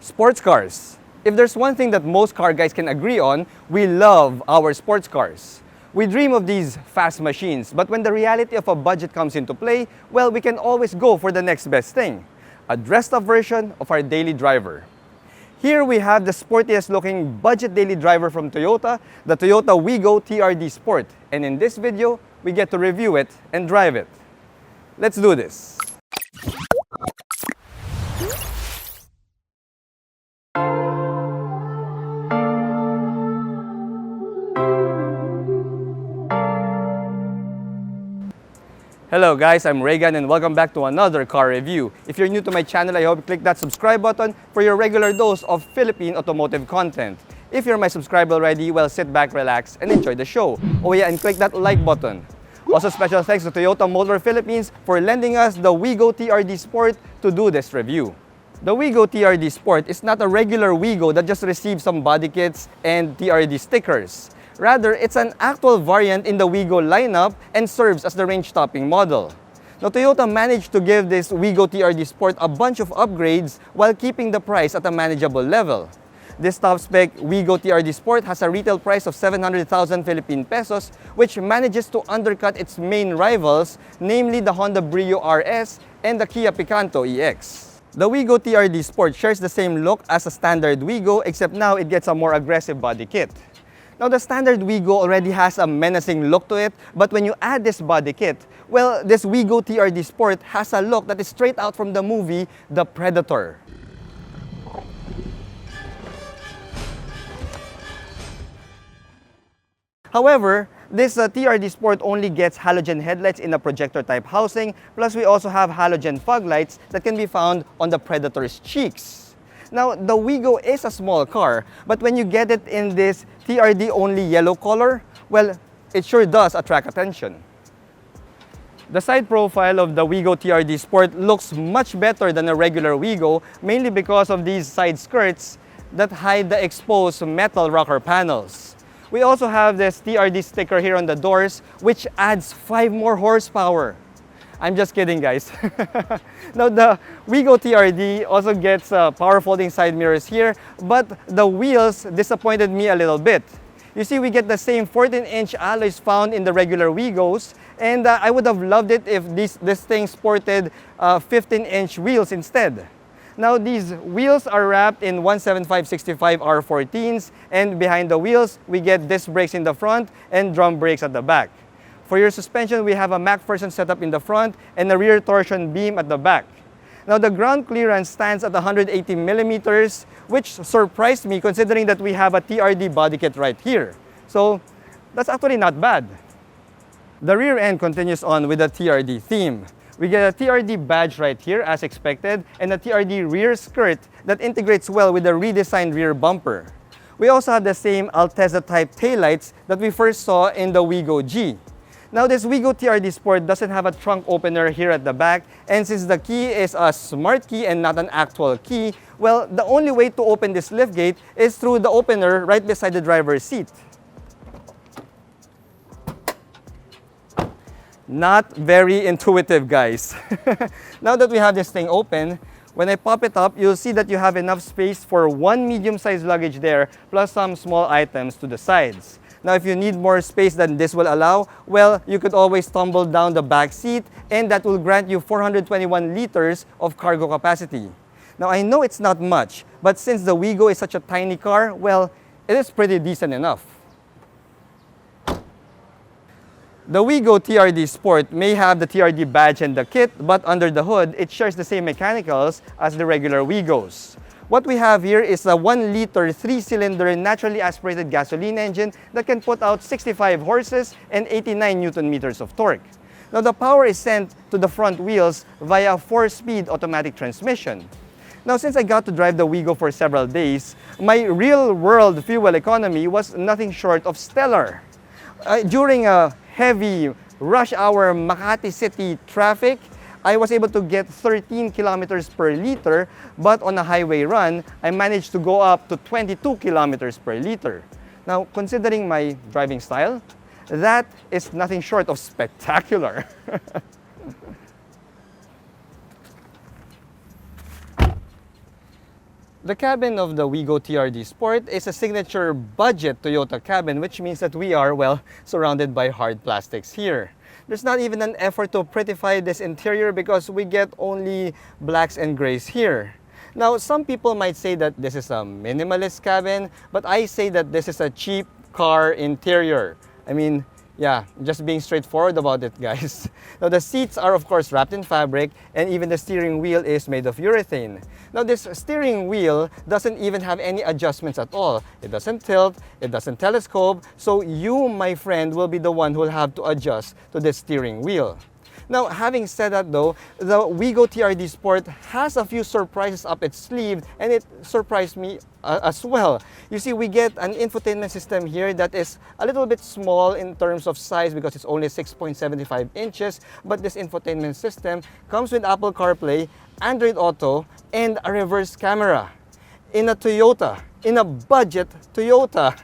Sports cars. If there's one thing that most car guys can agree on, we love our sports cars. We dream of these fast machines, but when the reality of a budget comes into play, well, we can always go for the next best thing, a dressed-up version of our daily driver. Here we have the sportiest looking budget daily driver from Toyota, the Toyota Wigo TRD-Sport. And in this video, we get to review it and drive it. Let's do this. Hello guys, I'm Reagan and welcome back to another car review. If you're new to my channel, I hope you click that subscribe button for your regular dose of Philippine automotive content. If you're my subscriber already, well, sit back, relax, and enjoy the show. Oh yeah, and click that like button. Also, special thanks to Toyota Motor Philippines for lending us the Wigo TRD-Sport to do this review. The Wigo TRD-Sport is not a regular Wigo that just received some body kits and TRD stickers. Rather, it's an actual variant in the Wigo lineup and serves as the range-topping model. Now, Toyota managed to give this Wigo TRD-Sport a bunch of upgrades while keeping the price at a manageable level. This top-spec Wigo TRD-Sport has a retail price of 700,000 Philippine pesos, which manages to undercut its main rivals, namely the Honda Brio RS and the Kia Picanto EX. The Wigo TRD-Sport shares the same look as a standard Wigo, except now it gets a more aggressive body kit. Now, the standard Wigo already has a menacing look to it, but when you add this body kit, well, this Wigo TRD-Sport has a look that is straight out from the movie The Predator. However, this TRD-Sport only gets halogen headlights in a projector-type housing, plus we also have halogen fog lights that can be found on the Predator's cheeks. Now, the Wigo is a small car, but when you get it in this TRD-only yellow color, well, it sure does attract attention. The side profile of the Wigo TRD-Sport looks much better than a regular Wigo, mainly because of these side skirts that hide the exposed metal rocker panels. We also have this TRD sticker here on the doors, which adds 5 more horsepower. I'm just kidding, guys. Now, the Wigo TRD also gets power folding side mirrors here, but the wheels disappointed me a little bit. You see, we get the same 14-inch alloys found in the regular Wigos, and I would have loved it if this thing sported 15-inch wheels instead. Now, these wheels are wrapped in 175/65 R14s, and behind the wheels, we get disc brakes in the front and drum brakes at the back. For your suspension, we have a MacPherson setup in the front and a rear torsion beam at the back. Now, the ground clearance stands at 180 millimeters, which surprised me considering that we have a TRD body kit right here. So, that's actually not bad. The rear end continues on with the TRD theme. We get a TRD badge right here as expected and a TRD rear skirt that integrates well with the redesigned rear bumper. We also have the same Altezza type taillights that we first saw in the Wigo G. Now, this Wigo TRD-Sport doesn't have a trunk opener here at the back, and since the key is a smart key and not an actual key, well, the only way to open this liftgate is through the opener right beside the driver's seat. Not very intuitive, guys. Now that we have this thing open, when I pop it up, you'll see that you have enough space for one medium-sized luggage there, plus some small items to the sides. Now, if you need more space than this will allow, well, you could always tumble down the back seat, and that will grant you 421 liters of cargo capacity. Now, I know it's not much, but since the Wigo is such a tiny car, well, it is pretty decent enough. The Wigo TRD-Sport may have the TRD badge and the kit, but under the hood, it shares the same mechanicals as the regular Wigos. What we have here is a 1-liter 3-cylinder naturally aspirated gasoline engine that can put out 65 horses and 89 Newton-meters of torque. Now, the power is sent to the front wheels via a 4-speed automatic transmission. Now, since I got to drive the Wigo for several days, my real-world fuel economy was nothing short of stellar. During a heavy rush hour Makati City traffic, I was able to get 13 kilometers per liter, but on a highway run, I managed to go up to 22 kilometers per liter. Now, considering my driving style, that is nothing short of spectacular. The cabin of the Wigo TRD Sport is a signature budget Toyota cabin, which means that we are, well, surrounded by hard plastics here. There's not even an effort to prettify this interior because we get only blacks and grays here. Now, some people might say that this is a minimalist cabin, but I say that this is a cheap car interior. I mean, yeah, just being straightforward about it, guys. Now, the seats are, of course, wrapped in fabric, and even the steering wheel is made of urethane. Now, this steering wheel doesn't even have any adjustments at all. It doesn't tilt, it doesn't telescope, so you, my friend, will be the one who will have to adjust to this steering wheel. Now, having said that though, the Wigo TRD Sport has a few surprises up its sleeve, and it surprised me as well. You see, we get an infotainment system here that is a little bit small in terms of size because it's only 6.75 inches, but this infotainment system comes with Apple CarPlay, Android Auto, and a reverse camera in a Toyota. In a budget Toyota.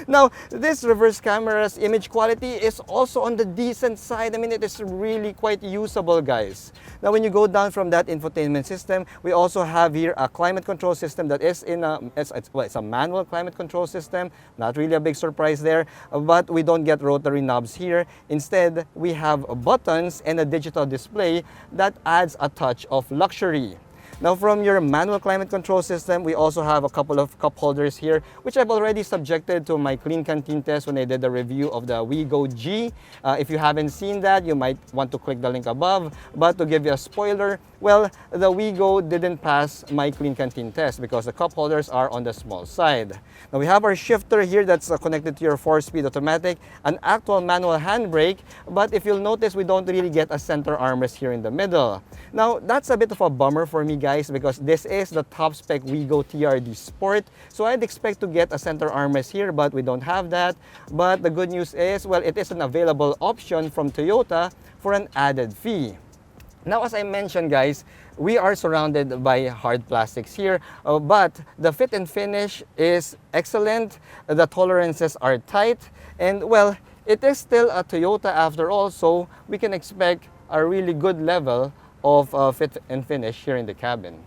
Now, this reverse camera's image quality is also on the decent side. I mean, it is really quite usable, guys. Now, when you go down from that infotainment system, we also have here a climate control system that is in a, it's a manual climate control system. Not really a big surprise there, but we don't get rotary knobs here. Instead, we have buttons and a digital display that adds a touch of luxury. Now, from your manual climate control system, we also have a couple of cup holders here, which I've already subjected to my clean canteen test when I did the review of the Wigo G. If you haven't seen that, you might want to click the link above. But to give you a spoiler, well, the Wigo didn't pass my clean canteen test because the cup holders are on the small side. Now, we have our shifter here that's connected to your 4-speed automatic, an actual manual handbrake, but if you'll notice, we don't really get a center armrest here in the middle. Now, that's a bit of a bummer for me, guys, because this is the top-spec Wigo TRD Sport. So I'd expect to get a center armrest here, but we don't have that. But the good news is, well, it is an available option from Toyota for an added fee. Now, as I mentioned, guys, we are surrounded by hard plastics here, but the fit and finish is excellent. The tolerances are tight, and well, it is still a Toyota after all, so we can expect a really good level of fit and finish here in the cabin.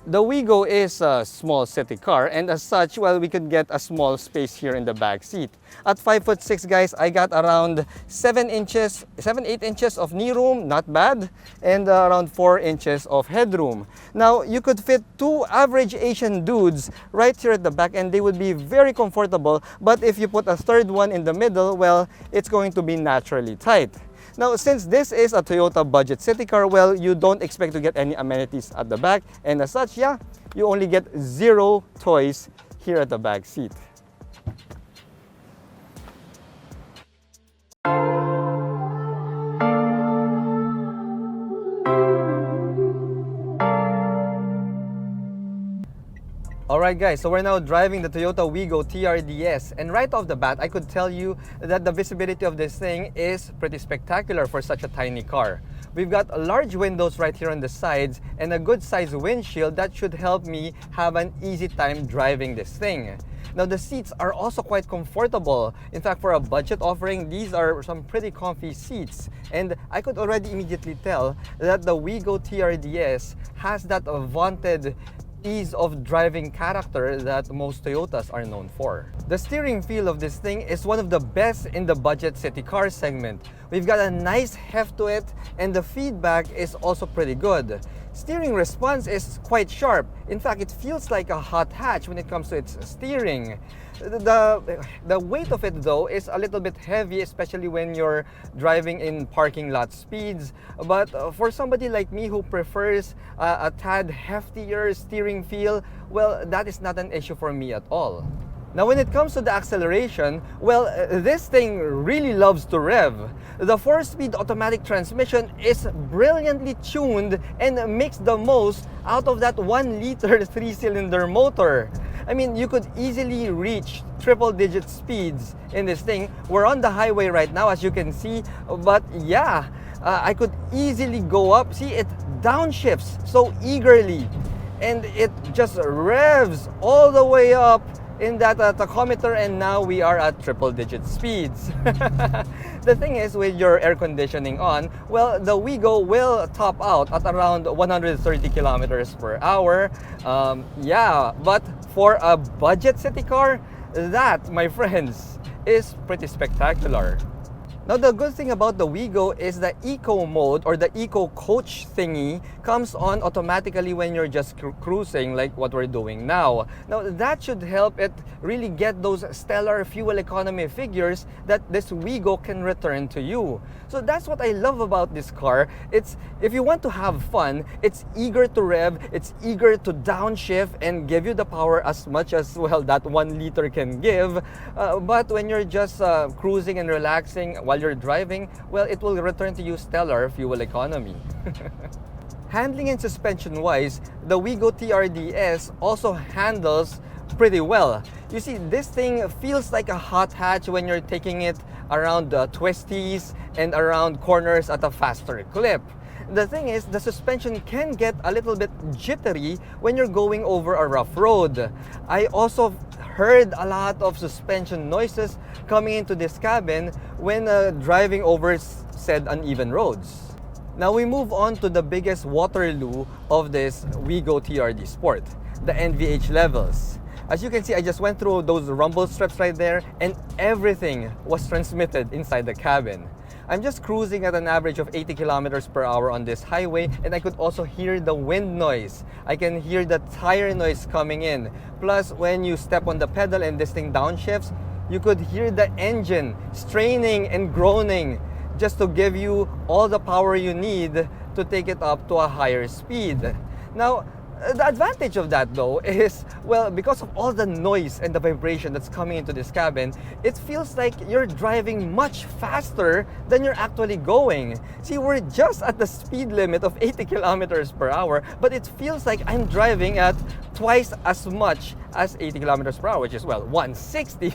The Wigo is a small city car, and as such, well, we could get a small space here in the back seat. At 5'6", guys, I got around 7-8 inches of knee room, not bad, and around 4 inches of headroom. Now, you could fit 2 average Asian dudes right here at the back, and they would be very comfortable, but if you put a third one in the middle, well, it's going to be naturally tight. Now, since this is a Toyota budget city car, well, you don't expect to get any amenities at the back. And as such, yeah, you only get 0 toys here at the back seat. Alright guys, so we're now driving the Toyota Wigo TRDS, and right off the bat, I could tell you that the visibility of this thing is pretty spectacular for such a tiny car. We've got large windows right here on the sides and a good sized windshield that should help me have an easy time driving this thing. Now, the seats are also quite comfortable. In fact, for a budget offering, these are some pretty comfy seats. And I could already immediately tell that the Wigo TRDS has that vaunted ease of driving character that most Toyotas are known for. The steering feel of this thing is one of the best in the budget city car segment. We've got a nice heft to it, and the feedback is also pretty good. Steering response is quite sharp. In fact, it feels like a hot hatch when it comes to its steering. The weight of it, though, is a little bit heavy, especially when you're driving in parking lot speeds. But for somebody like me who prefers a tad heftier steering feel, well, that is not an issue for me at all. Now, when it comes to the acceleration, well, this thing really loves to rev. The 4-speed automatic transmission is brilliantly tuned and makes the most out of that 1-liter 3-cylinder motor. I mean, you could easily reach triple-digit speeds in this thing. We're on the highway right now, as you can see, but yeah, I could easily go up. See, it downshifts so eagerly, and it just revs all the way up in that tachometer, and now we are at triple-digit speeds. The thing is, with your air conditioning on, well, the Wigo will top out at around 130 kilometers per hour. Yeah, but for a budget city car, that, my friends, is pretty spectacular. Now, the good thing about the Wigo is the eco mode, or the eco coach thingy, comes on automatically when you're just cruising like what we're doing now. Now, that should help it really get those stellar fuel economy figures that this Wigo can return to you. So that's what I love about this car. It's, if you want to have fun, it's eager to rev, it's eager to downshift and give you the power as much as, well, that 1 liter can give. But when you're just cruising and relaxing while you're driving, well, it will return to you stellar fuel economy. Handling and suspension wise, the Wigo TRD-S also handles pretty well. You see, this thing feels like a hot hatch when you're taking it around twisties and around corners at a faster clip. The thing is, the suspension can get a little bit jittery when you're going over a rough road. I also heard a lot of suspension noises coming into this cabin when driving over said uneven roads. Now we move on to the biggest Waterloo of this Wigo TRD-Sport, the NVH levels. As you can see, I just went through those rumble strips right there, and everything was transmitted inside the cabin. I'm just cruising at an average of 80 kilometers per hour on this highway, and I could also hear the wind noise. I can hear the tire noise coming in. Plus, when you step on the pedal and this thing downshifts, you could hear the engine straining and groaning just to give you all the power you need to take it up to a higher speed. Now, the advantage of that, though, is, well, because of all the noise and the vibration that's coming into this cabin, it feels like you're driving much faster than you're actually going. See, we're just at the speed limit of 80 kilometers per hour, but it feels like I'm driving at twice as much as 80 kilometers per hour, which is, well, 160.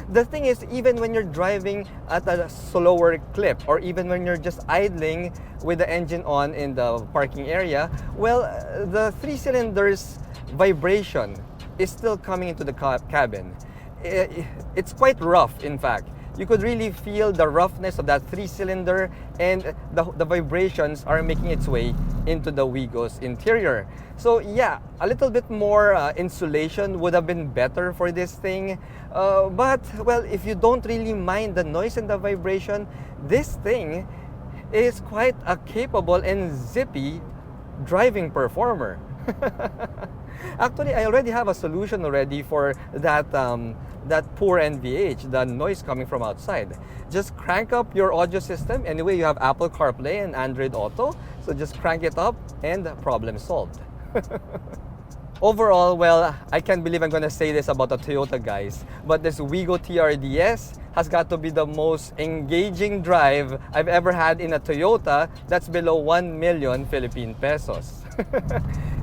The thing is, even when you're driving at a slower clip, or even when you're just idling with the engine on in the parking area, well, the 3 cylinders vibration is still coming into the cabin. It's quite rough, in fact. You could really feel the roughness of that 3-cylinder, and the vibrations are making its way into the Wigo's interior. So yeah, a little bit more insulation would have been better for this thing. But, well, if you don't really mind the noise and the vibration, this thing is quite a capable and zippy driving performer. Actually, I already have a solution already for that that poor NVH, the noise coming from outside. Just crank up your audio system. Anyway, you have Apple CarPlay and Android Auto, so just crank it up and problem solved. Overall, well, I can't believe I'm gonna say this about the Toyota guys, but this Wigo TRDS has got to be the most engaging drive I've ever had in a Toyota that's below 1 million Philippine pesos.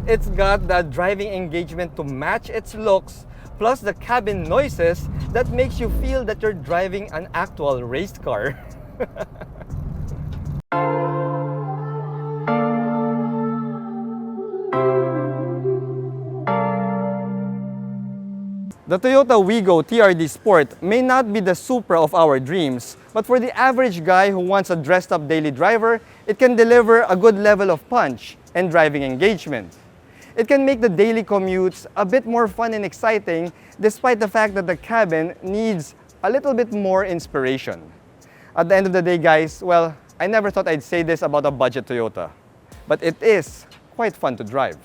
It's got the driving engagement to match its looks, plus the cabin noises that makes you feel that you're driving an actual race car. The Toyota Wigo TRD-Sport may not be the Supra of our dreams, but for the average guy who wants a dressed-up daily driver, it can deliver a good level of punch and driving engagement. It can make the daily commutes a bit more fun and exciting, despite the fact that the cabin needs a little bit more inspiration. At the end of the day, guys, well, I never thought I'd say this about a budget Toyota, but it is quite fun to drive.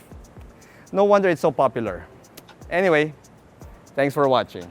No wonder it's so popular. Anyway, thanks for watching.